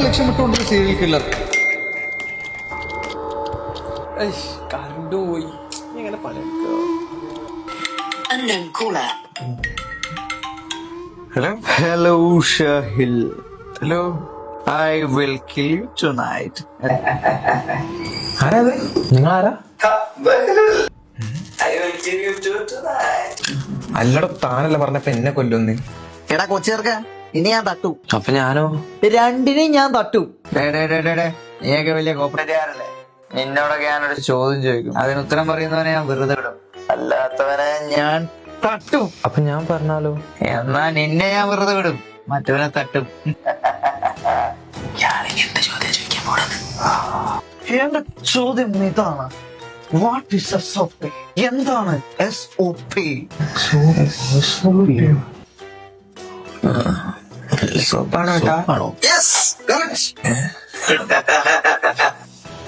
ലക്ഷ്യമിട്ടുകൊണ്ടൊരു serial killer. കണ്ടുപോയി എങ്ങനെ പലക്കോ. Hello? Hello, Shahil. Hello. I will kill you tonight. ആരാ നിങ്ങൾ ആരാ? I will kill you tonight. അല്ലട താനല്ല പറഞ്ഞപ്പോ എന്നെ കൊല്ലുന്ന്. എടാ കൊച്ചേർക്ക ഇനി ഞാൻ തട്ടു. അപ്പൊ ഞാനോ? രണ്ടിനെയും ഞാൻ തട്ടു. നീയൊക്കെ വലിയ കോപ്പറേറ്റുകാരല്ലേ? നിന്നോടൊക്കെ ഞാനൊരു ചോദ്യം ചോദിക്കും, അതിന് ഉത്തരം പറയുന്നവനെ ഞാൻ വെറുതെ വിടും, അല്ലാത്തവനെ ഞാൻ തട്ടും. അപ്പൊ ഞാൻ പറഞ്ഞാലോ? എന്നാ നിന്നെ ഞാൻ വെറുതെ വിടും, മറ്റവനെ തട്ടും. എന്റെ ചോദ്യം ഇതാണ്, വാട്ട് ഇസ് SOP? എന്താണ് SOP?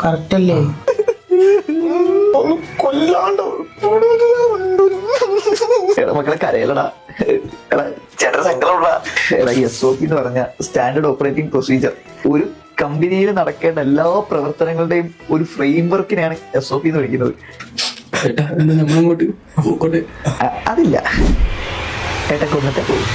കറക്റ്റ് അല്ലേ? മക്കളെ കരയലടാ, ചേട്ടൻ സങ്കടമുള്ള. SOP എന്ന് പറഞ്ഞ സ്റ്റാൻഡേർഡ് ഓപ്പറേറ്റിംഗ് പ്രൊസീജിയർ. ഒരു കമ്പനിയിൽ നടക്കേണ്ട എല്ലാ പ്രവർത്തനങ്ങളുടെയും ഒരു ഫ്രെയിം വർക്കിനെയാണ് SOP എന്ന് വിളിക്കുന്നത്. അതില്ല, ഏട്ടാ കൊന്നിട്ടേ പോയി.